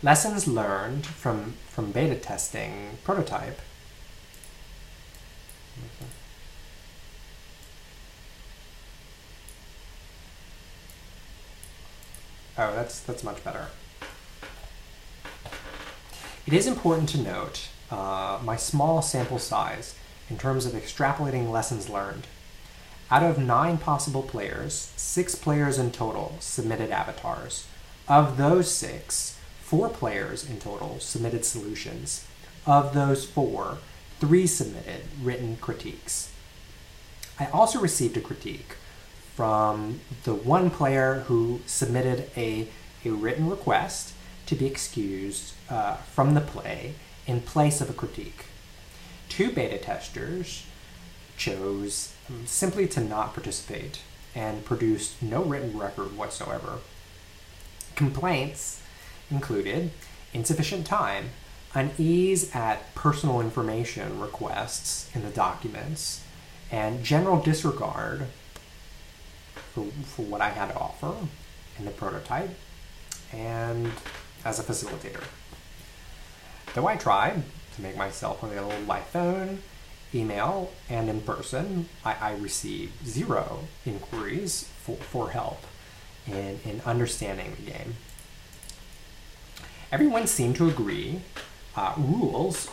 Lessons learned from beta testing prototype. Oh, that's much better. It is important to note my small sample size in terms of extrapolating lessons learned. Out of 9 possible players, 6 players in total submitted avatars. Of those 6, 4 players in total submitted solutions. Of those 4, 3 submitted written critiques. I also received a critique from the one player who submitted a written request to be excused from the play in place of a critique. 2 beta testers chose simply to not participate and produced no written record whatsoever. Complaints included insufficient time, unease at personal information requests in the documents, and general disregard for what I had to offer in the prototype and as a facilitator. Though I tried to make myself available by phone, email, and in person, I received 0 inquiries for help in understanding the game. Everyone seemed to agree rules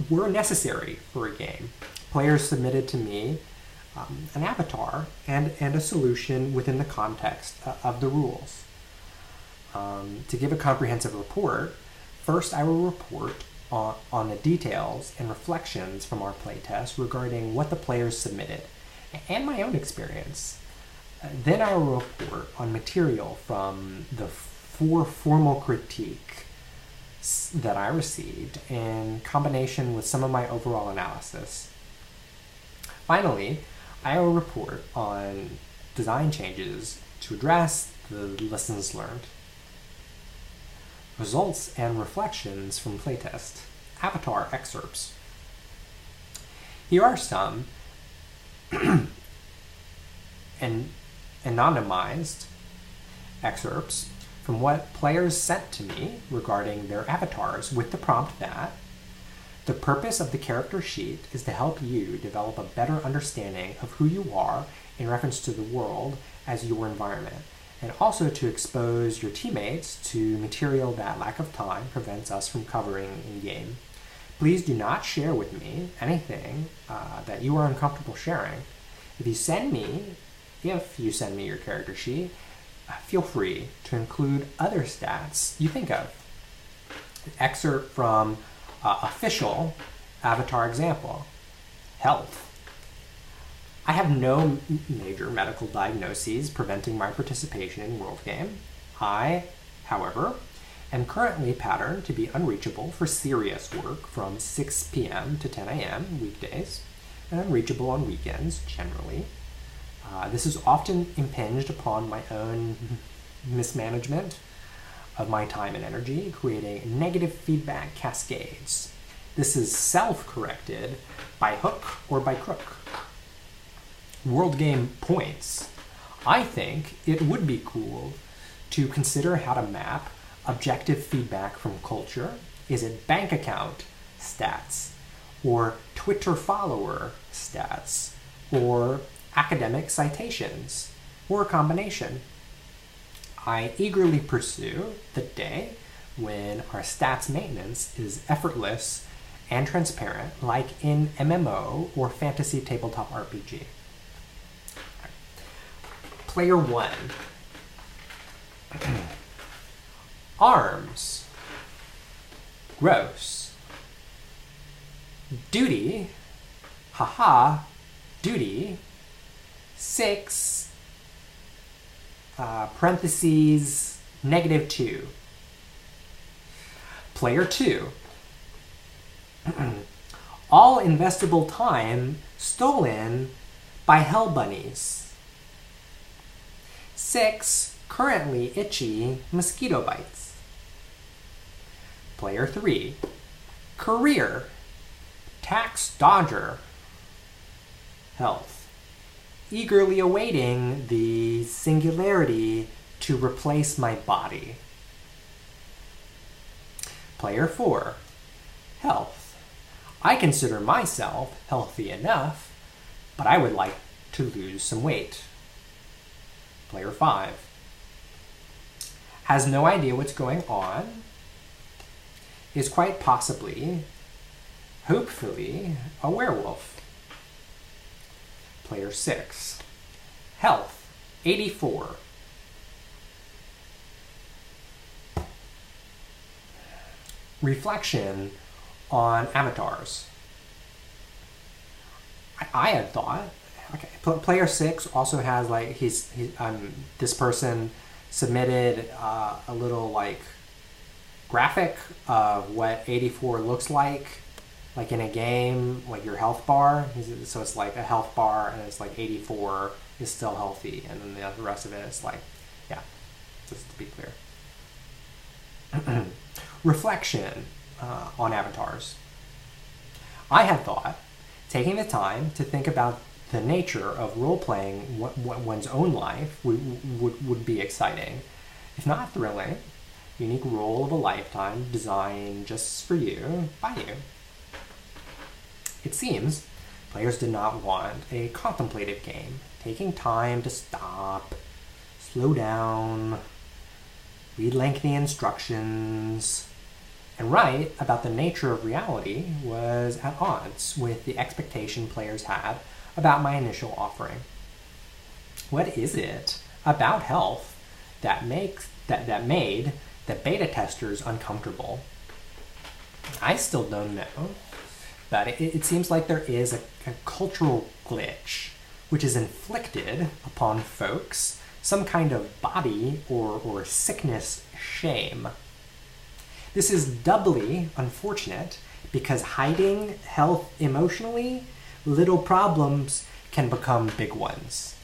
were necessary for a game. Players submitted to me an avatar and a solution within the context of the rules. To give a comprehensive report, first I will report on the details and reflections from our playtest regarding what the players submitted and my own experience. Then I will report on material from the 4 formal critiques that I received in combination with some of my overall analysis. Finally, I will report on design changes to address the lessons learned. Results and reflections from playtest. Avatar excerpts. Here are some anonymized excerpts from what players sent to me regarding their avatars with the prompt that the purpose of the character sheet is to help you develop a better understanding of who you are in reference to the world as your environment, and also to expose your teammates to material that lack of time prevents us from covering in-game. Please do not share with me anything that you are uncomfortable sharing. If you send me your character sheet, feel free to include other stats you think of. An excerpt from official avatar example. Health. I have no major medical diagnoses preventing my participation in World Game. I, however, am currently patterned to be unreachable for serious work from 6 p.m. to 10 a.m. weekdays, and unreachable on weekends generally. This is often impinged upon my own mismanagement of my time and energy, creating negative feedback cascades. This is self-corrected by hook or by crook. World Game points. I think it would be cool to consider how to map objective feedback from culture. Is it bank account stats, or Twitter follower stats, or academic citations, or a combination? I eagerly pursue the day when our stats maintenance is effortless and transparent, like in MMO or fantasy tabletop RPG. Player 1. Arms. Gross. Duty. Haha. Duty. 6. Parentheses. -2. Player 2. All investable time stolen by hell bunnies. 6. Currently itchy mosquito bites. Player 3. Career. Tax dodger. Health. Eagerly awaiting the singularity to replace my body. Player 4. Health. I consider myself healthy enough, but I would like to lose some weight. Player 5. Has no idea what's going on, is quite possibly, hopefully, a werewolf. Player 6. Health, 84. Reflection on avatars. I had thought, okay, player 6 also has like, this person submitted a little like graphic of what 84 looks like in a game, like your health bar. So it's like a health bar and it's like 84 is still healthy, and then the rest of it is like, yeah, just to be clear. Reflection on avatars. I had thought taking the time to think about the nature of role-playing one's own life would be exciting, if not thrilling. Unique role of a lifetime designed just for you, by you. It seems players did not want a contemplative game, taking time to stop, slow down, read lengthy instructions, and write about the nature of reality was at odds with the expectation players had about my initial offering. What is it about health that made the beta testers uncomfortable? I still don't know, but it seems like there is a cultural glitch which is inflicted upon folks, some kind of body or sickness shame. This is doubly unfortunate because hiding health emotionally, little problems can become big ones.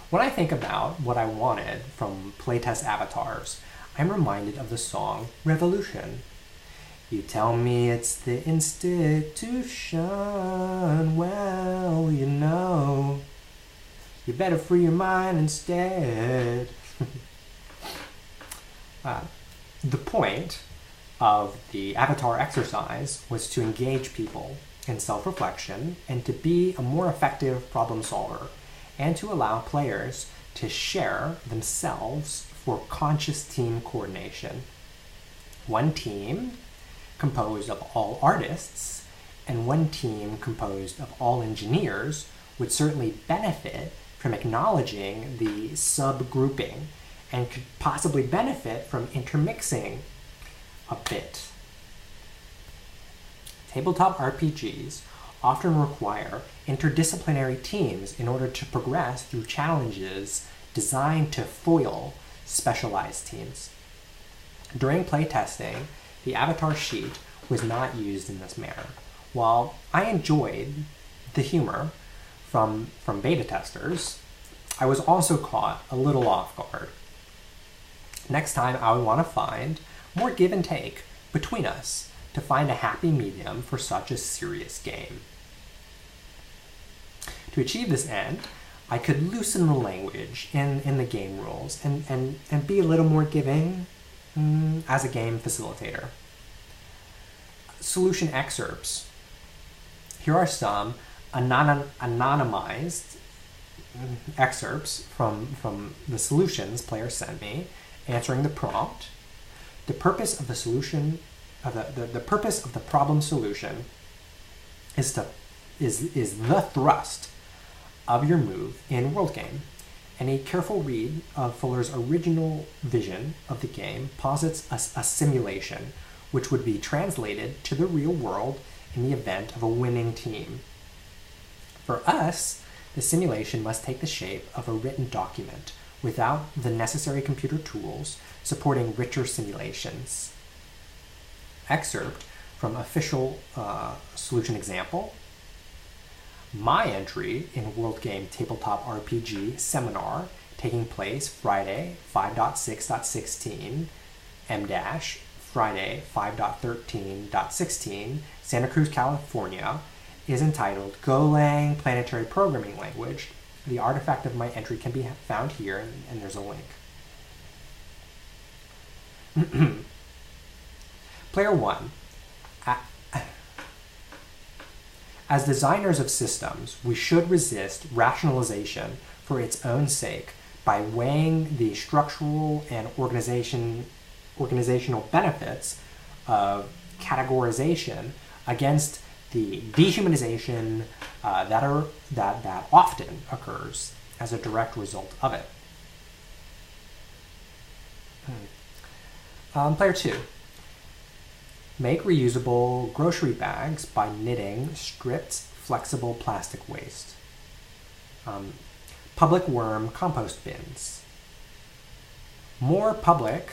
When I think about what I wanted from playtest avatars, I'm reminded of the song Revolution. You tell me it's the institution, well, you know, you better free your mind instead. The point of the avatar exercise was to engage people in self-reflection and to be a more effective problem solver, and to allow players to share themselves for conscious team coordination. One team composed of all artists and one team composed of all engineers would certainly benefit from acknowledging the subgrouping and could possibly benefit from intermixing a bit. Tabletop RPGs often require interdisciplinary teams in order to progress through challenges designed to foil specialized teams. During playtesting, the avatar sheet was not used in this manner. While I enjoyed the humor from beta testers, I was also caught a little off guard. Next time, I would want to find more give and take between us to find a happy medium for such a serious game. To achieve this end, I could loosen the language in the game rules and be a little more giving as a game facilitator. Solution excerpts. Here are some anonymized excerpts from the solutions players sent me, answering the prompt. The purpose of the solution, the purpose of the problem solution is the thrust of your move in World Game. And a careful read of Fuller's original vision of the game posits a simulation which would be translated to the real world in the event of a winning team. For us, the simulation must take the shape of a written document without the necessary computer tools supporting richer simulations. Excerpt from official solution example. My entry in World Game Tabletop RPG Seminar taking place Friday 5.6.16 Friday 5.13.16 Santa Cruz, California is entitled Golang Planetary Programming Language. The artifact of my entry can be found here, and there's a link. Player 1. As designers of systems, we should resist rationalization for its own sake by weighing the structural and organizational benefits of categorization against the dehumanization that often occurs as a direct result of it. Player 2. Make reusable grocery bags by knitting stripped, flexible plastic waste. Public worm compost bins. More public,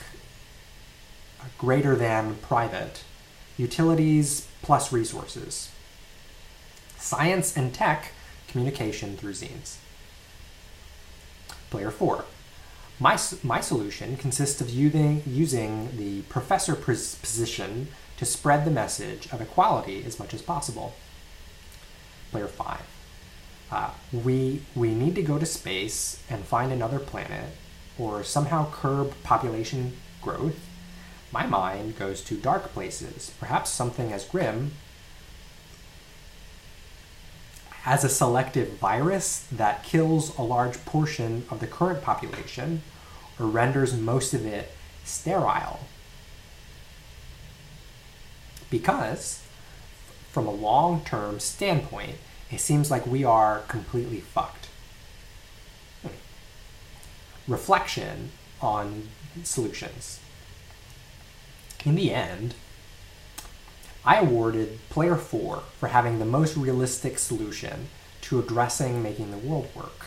greater than private, utilities plus resources. Science and tech communication through zines. Player 4. My solution consists of using the professor position to spread the message of equality as much as possible. Player 5. We need to go to space and find another planet or somehow curb population growth. My mind goes to dark places, perhaps something as grim as a selective virus that kills a large portion of the current population or renders most of it sterile. Because, from a long-term standpoint, it seems like we are completely fucked. Reflection on solutions. In the end, I awarded Player 4 for having the most realistic solution to addressing making the world work.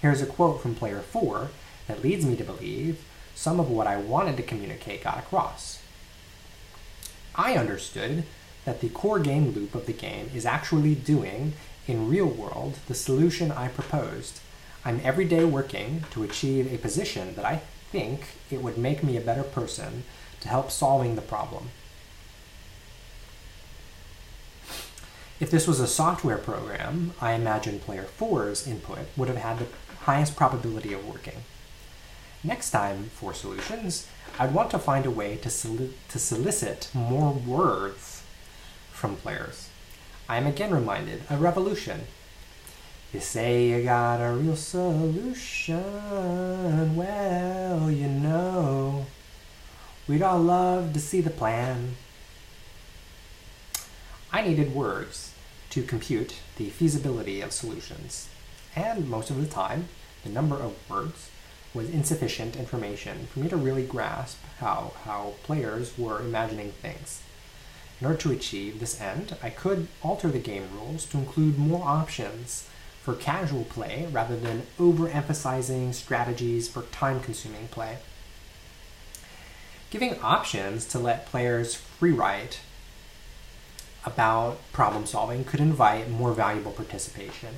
Here's a quote from Player 4 that leads me to believe some of what I wanted to communicate got across. I understood that the core game loop of the game is actually doing, in real world, the solution I proposed. I'm every day working to achieve a position that I think it would make me a better person to help solving the problem. If this was a software program, I imagine Player 4's input would have had the highest probability of working. Next time, for solutions, I'd want to find a way to solicit more words from players. I am again reminded of revolution. You say you got a real solution, well, you know, we'd all love to see the plan. I needed words to compute the feasibility of solutions, and most of the time, the number of words was insufficient information for me to really grasp how players were imagining things. In order to achieve this end, I could alter the game rules to include more options for casual play rather than overemphasizing strategies for time-consuming play. Giving options to let players free write about problem solving could invite more valuable participation.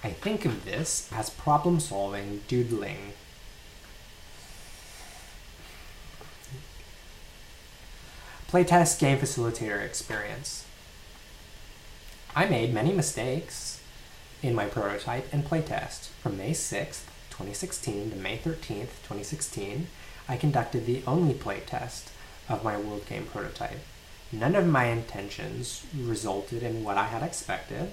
I think of this as problem solving doodling. Playtest game facilitator experience. I made many mistakes in my prototype and playtest. From May 6th, 2016 to May 13th, 2016, I conducted the only playtest of my world game prototype. None of my intentions resulted in what I had expected.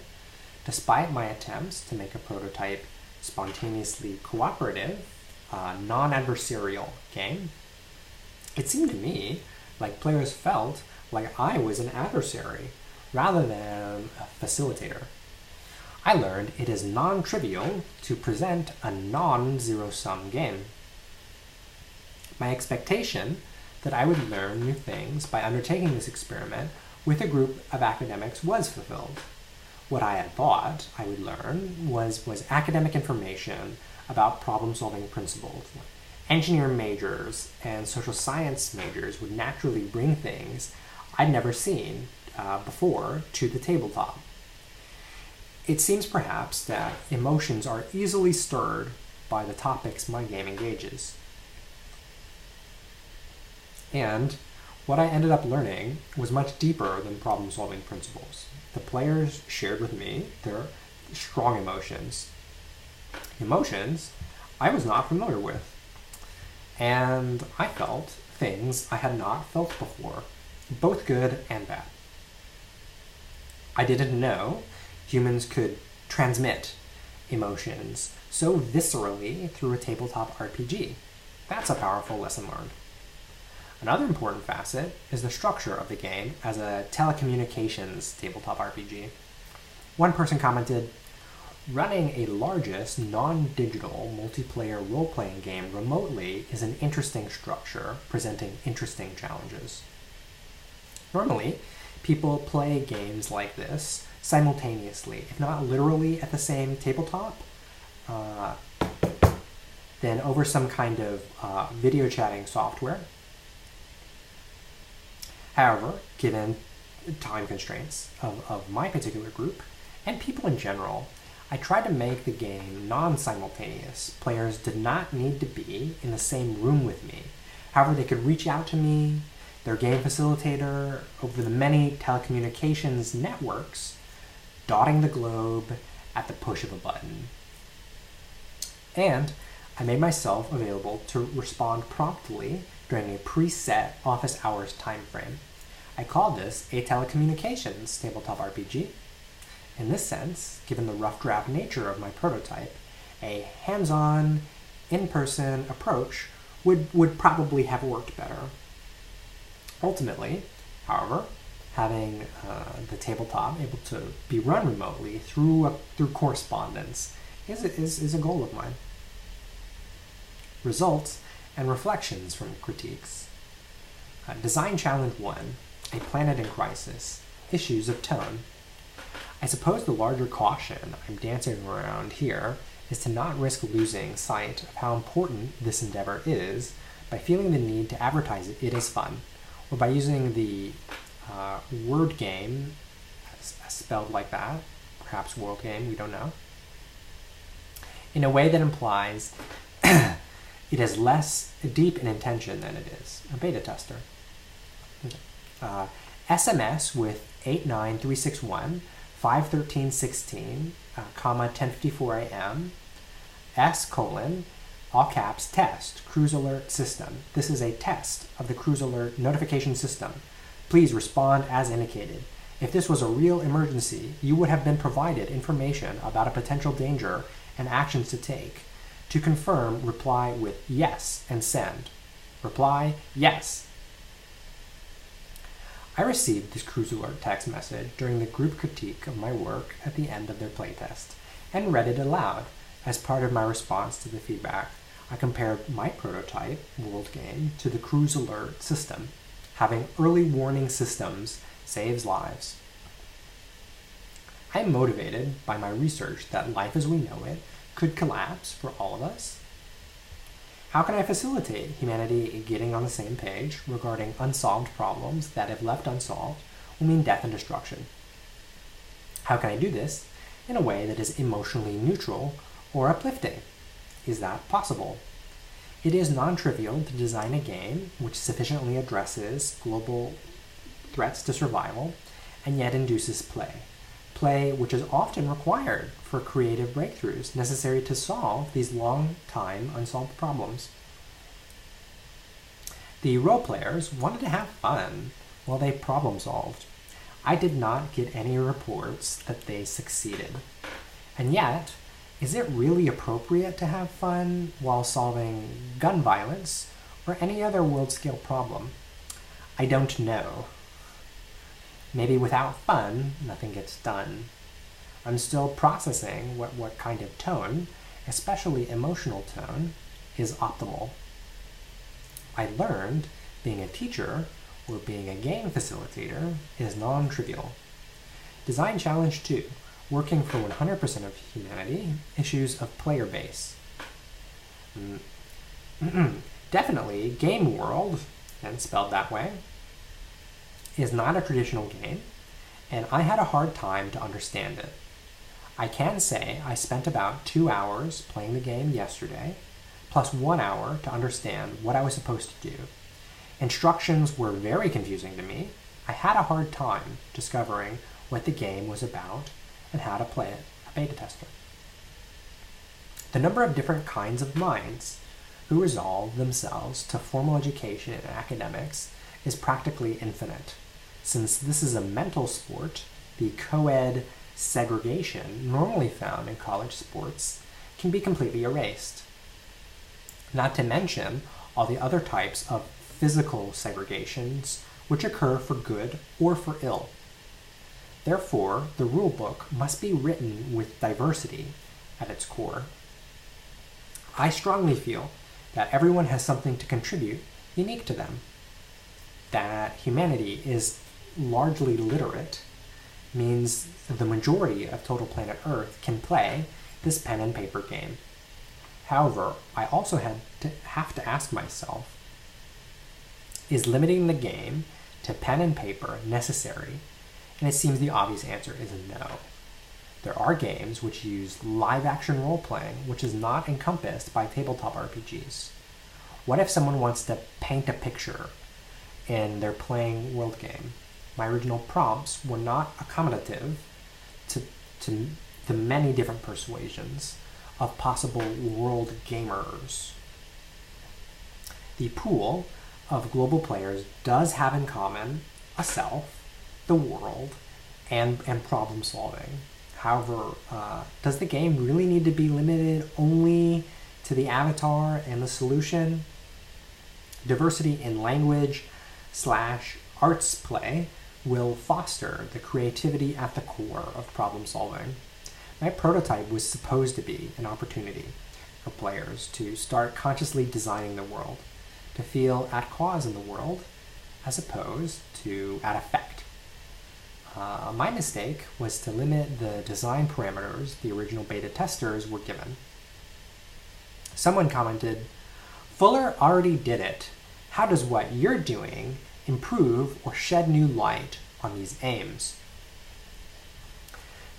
Despite my attempts to make a prototype spontaneously cooperative, non-adversarial game, it seemed to me like players felt like I was an adversary rather than a facilitator. I learned it is non-trivial to present a non-zero-sum game. My expectation that I would learn new things by undertaking this experiment with a group of academics was fulfilled. What I had thought I would learn was academic information about problem-solving principles. Engineering majors and social science majors would naturally bring things I'd never seen before to the tabletop. It seems perhaps that emotions are easily stirred by the topics my game engages. And what I ended up learning was much deeper than problem-solving principles. The players shared with me their strong emotions. Emotions I was not familiar with. and I felt things I had not felt before, both good and bad. I didn't know humans could transmit emotions so viscerally through a tabletop RPG. That's a powerful lesson learned. Another important facet is the structure of the game as a telecommunications tabletop RPG. One person commented, "Running a largest, non-digital, multiplayer role-playing game remotely is an interesting structure, presenting interesting challenges." Normally, people play games like this simultaneously, if not literally at the same tabletop, then over some kind of video chatting software. However, given time constraints of my particular group, and people in general, I tried to make the game non-simultaneous. Players did not need to be in the same room with me. However, they could reach out to me, their game facilitator, over the many telecommunications networks, dotting the globe at the push of a button. And I made myself available to respond promptly during a preset office hours time frame. I called this a telecommunications tabletop RPG. In this sense, given the rough draft nature of my prototype, a hands-on, in-person approach would probably have worked better. Ultimately, however, having the tabletop able to be run remotely through correspondence is a goal of mine. Results and reflections from critiques. Design Challenge 1, A Planet in Crisis, Issues of Tone. I suppose the larger caution I'm dancing around here is to not risk losing sight of how important this endeavor is by feeling the need to advertise it as fun, or by using the word game, spelled like that, perhaps world game, we don't know, in a way that implies it is less deep in intention than it is a beta tester. SMS with 89361 51316, 10:54 a.m. S:, all caps, test, cruise alert system. This is a test of the cruise alert notification system. Please respond as indicated. If this was a real emergency, you would have been provided information about a potential danger and actions to take. To confirm, reply with yes and send. Reply, yes. I received this cruise alert text message during the group critique of my work at the end of their playtest, and read it aloud. As part of my response to the feedback, I compared my prototype world game to the cruise alert system. Having early warning systems saves lives. I am motivated by my research that life as we know it could collapse for all of us. How can I facilitate humanity getting on the same page regarding unsolved problems that, if left unsolved, will mean death and destruction? How can I do this in a way that is emotionally neutral or uplifting? Is that possible? It is non-trivial to design a game which sufficiently addresses global threats to survival and yet induces play which is often required for creative breakthroughs necessary to solve these long-time unsolved problems. The role players wanted to have fun while they problem-solved. I did not get any reports that they succeeded. And yet, is it really appropriate to have fun while solving gun violence or any other world-scale problem? I don't know. Maybe without fun, nothing gets done. I'm still processing what kind of tone, especially emotional tone, is optimal. I learned being a teacher or being a game facilitator is non-trivial. Design Challenge 2, Working for 100% of Humanity, Issues of Player Base. Definitely, Game World, and spelled that way, is not a traditional game, and I had a hard time to understand it. I can say I spent about 2 hours playing the game yesterday, plus 1 hour to understand what I was supposed to do. Instructions were very confusing to me. I had a hard time discovering what the game was about and how to play it, a beta tester. The number of different kinds of minds, who resolve themselves to formal education and academics is practically infinite. Since this is a mental sport, the co-ed segregation normally found in college sports can be completely erased. Not to mention all the other types of physical segregations which occur for good or for ill. Therefore, the rulebook must be written with diversity at its core. I strongly feel that everyone has something to contribute unique to them. That humanity is largely literate means the majority of total planet Earth can play this pen and paper game. However, I also have to ask myself, is limiting the game to pen and paper necessary? And it seems the obvious answer is no. There are games which use live-action role-playing, which is not encompassed by tabletop RPGs. What if someone wants to paint a picture in their playing world game? My original prompts were not accommodative to the many different persuasions of possible world gamers. The pool of global players does have in common a self, the world, and problem solving. However, does the game really need to be limited only to the avatar and the solution? Diversity in language / arts play will foster the creativity at the core of problem solving. My prototype was supposed to be an opportunity for players to start consciously designing the world, to feel at cause in the world, as opposed to at effect. My mistake was to limit the design parameters the original beta testers were given. Someone commented, "Fuller already did it. How does what you're doing improve or shed new light on these aims?"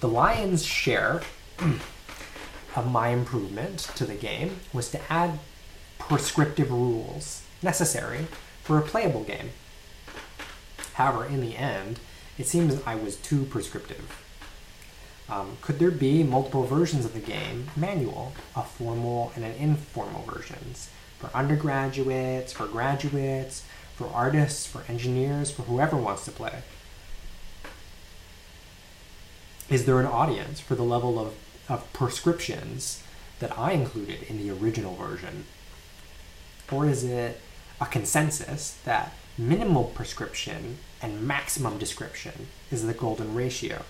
The lion's share of my improvement to the game was to add prescriptive rules necessary for a playable game. However, in the end, it seems I was too prescriptive. Could there be multiple versions of the game manual, a formal and an informal versions, for undergraduates, for graduates, for artists, for engineers, for whoever wants to play? Is there an audience for the level of prescriptions that I included in the original version? Or is it a consensus that minimal prescription and maximum description is the golden ratio?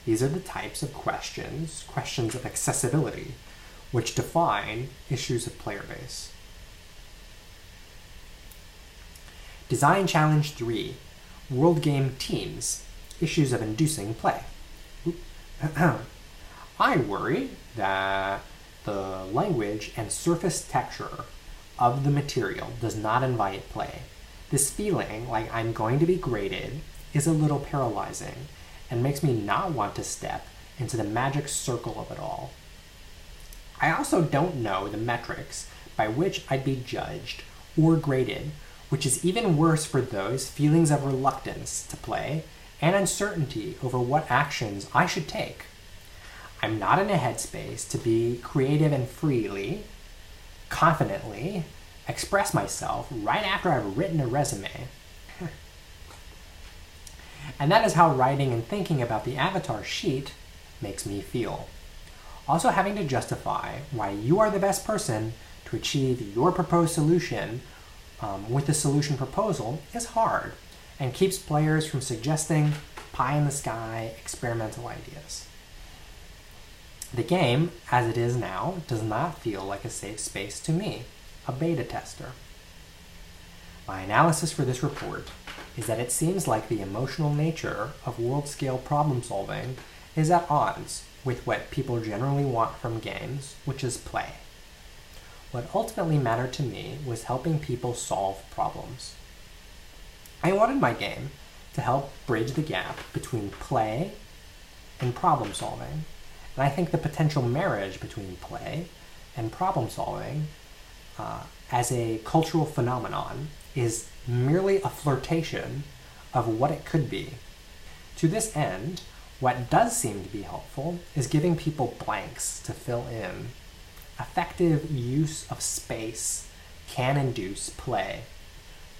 These are the types of questions of accessibility, which define issues of player base. Design Challenge 3, World Game Teams, Issues of Inducing Play. I worry that the language and surface texture of the material does not invite play. This feeling like I'm going to be graded is a little paralyzing and makes me not want to step into the magic circle of it all. I also don't know the metrics by which I'd be judged or graded, which is even worse for those feelings of reluctance to play and uncertainty over what actions I should take. I'm not in a headspace to be creative and freely, confidently express myself right after I've written a resume. And that is how writing and thinking about the avatar sheet makes me feel. Also, having to justify why you are the best person to achieve your proposed solution with the solution proposal is hard and keeps players from suggesting pie-in-the-sky experimental ideas. The game, as it is now, does not feel like a safe space to me, a beta tester. My analysis for this report is that it seems like the emotional nature of world-scale problem solving is at odds with what people generally want from games, which is play. What ultimately mattered to me was helping people solve problems. I wanted my game to help bridge the gap between play and problem solving, and I think the potential marriage between play and problem solving as a cultural phenomenon is merely a flirtation of what it could be. To this end, what does seem to be helpful is giving people blanks to fill in effective use of space can induce play.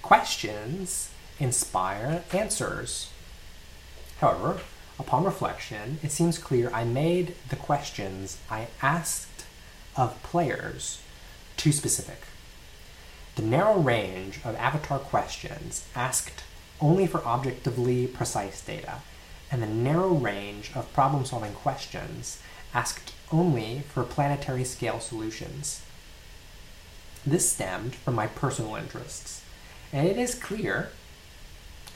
Questions inspire answers. However, upon reflection, it seems clear I made the questions I asked of players too specific. The narrow range of avatar questions asked only for objectively precise data, and the narrow range of problem-solving questions asked only for planetary scale solutions. This stemmed from my personal interests, and it is clear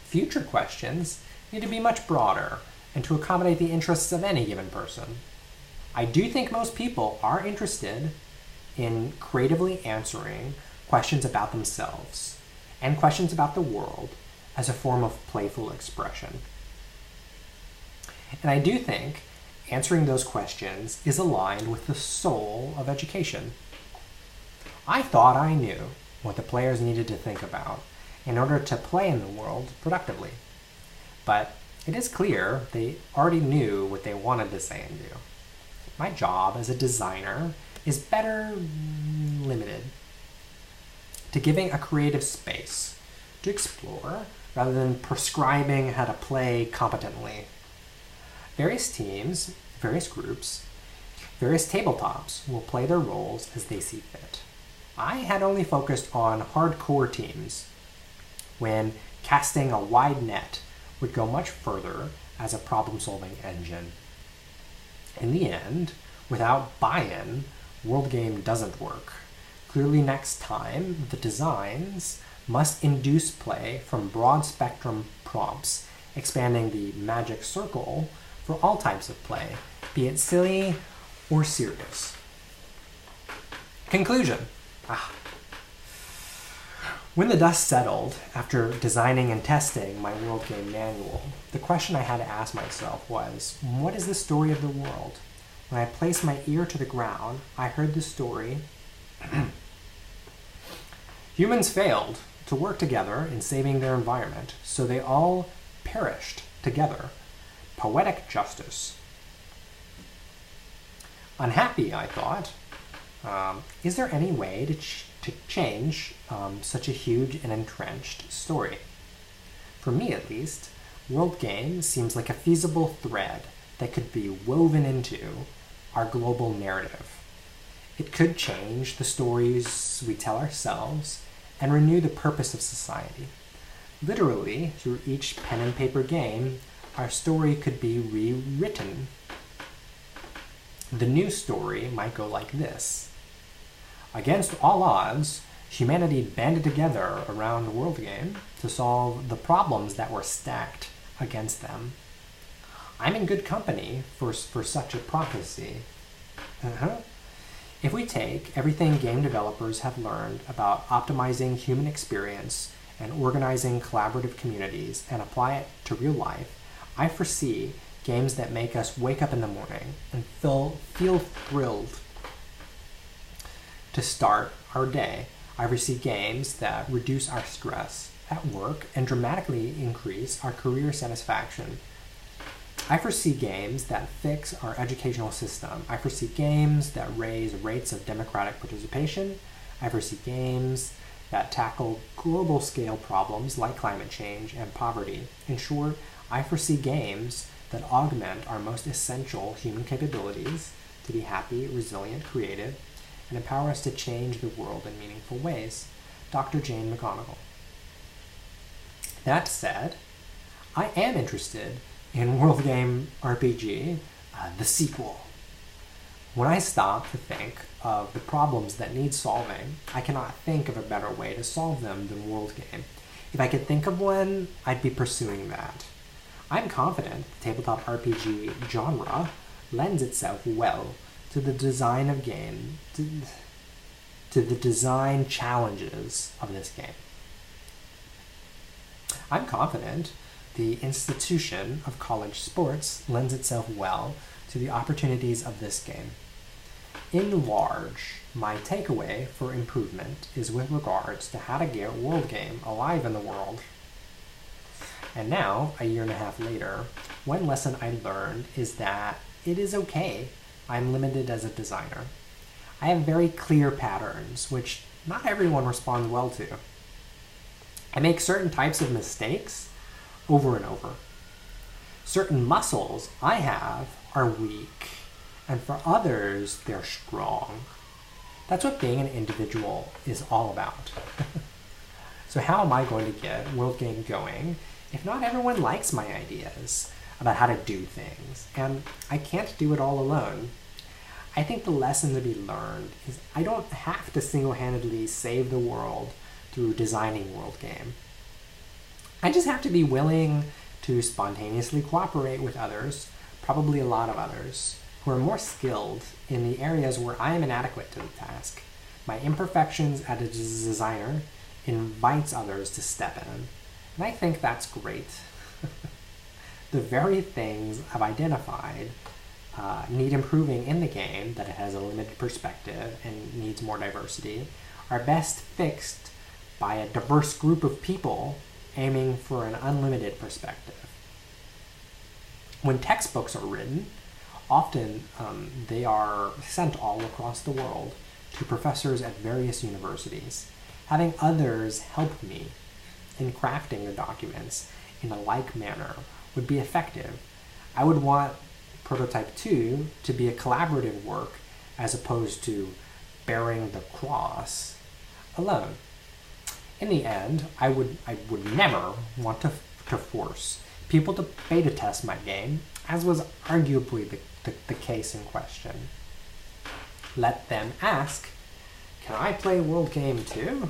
future questions need to be much broader and to accommodate the interests of any given person. I do think most people are interested in creatively answering questions about themselves and questions about the world as a form of playful expression. And I do think answering those questions is aligned with the soul of education. I thought I knew what the players needed to think about in order to play in the world productively. But it is clear they already knew what they wanted to say and do. My job as a designer is better limited to giving a creative space to explore rather than prescribing how to play competently. Various teams, various groups, various tabletops will play their roles as they see fit. I had only focused on hardcore teams when casting a wide net would go much further as a problem-solving engine. In the end, without buy-in, World Game doesn't work. Clearly next time, the designs must induce play from broad-spectrum prompts, expanding the magic circle for all types of play, be it silly or serious. Conclusion. When the dust settled after designing and testing my World Game manual, the question I had to ask myself was, what is the story of the world? When I placed my ear to the ground, I heard the story. Humans failed to work together in saving their environment, so they all perished together. Poetic justice. Unhappy, I thought. Is there any way to change such a huge and entrenched story? For me, at least, World Game seems like a feasible thread that could be woven into our global narrative. It could change the stories we tell ourselves and renew the purpose of society. Literally, through each pen and paper game, our story could be rewritten. The new story might go like this. Against all odds, humanity banded together around World Game to solve the problems that were stacked against them. I'm in good company for such a prophecy. If we take everything game developers have learned about optimizing human experience and organizing collaborative communities and apply it to real life, I foresee games that make us wake up in the morning and feel thrilled to start our day. I foresee games that reduce our stress at work and dramatically increase our career satisfaction. I foresee games that fix our educational system. I foresee games that raise rates of democratic participation. I foresee games that tackle global scale problems like climate change and poverty. In short, I foresee games that augment our most essential human capabilities to be happy, resilient, creative, and empower us to change the world in meaningful ways. Dr. Jane McGonigal. That said, I am interested in World Game RPG, the sequel. When I stop to think of the problems that need solving, I cannot think of a better way to solve them than World Game. If I could think of one, I'd be pursuing that. I'm confident the tabletop RPG genre lends itself well to the design of game, to the design challenges of this game. I'm confident the institution of college sports lends itself well to the opportunities of this game. In large, my takeaway for improvement is with regards to how to get World Game alive in the world. And now, a year and a half later, one lesson I learned is that it is okay I'm limited as a designer. I have very clear patterns, which not everyone responds well to. I make certain types of mistakes over and over. Certain muscles I have are weak, and for others, they're strong. That's what being an individual is all about. So how am I going to get World Game going if not everyone likes my ideas about how to do things, and I can't do it all alone? I think the lesson to be learned is I don't have to single-handedly save the world through designing World Game. I just have to be willing to spontaneously cooperate with others, probably a lot of others, who are more skilled in the areas where I am inadequate to the task. My imperfections as a designer invites others to step in, and I think that's great. The very things I've identified need improving in the game, that it has a limited perspective and needs more diversity, are best fixed by a diverse group of people aiming for an unlimited perspective. When textbooks are written, often they are sent all across the world to professors at various universities. Having others help me in crafting the documents in a like manner would be effective. I would want Prototype 2 to be a collaborative work as opposed to bearing the cross alone. In the end, I would never want to force people to beta test my game, as was arguably the case in question. Let them ask, can I play World Game too?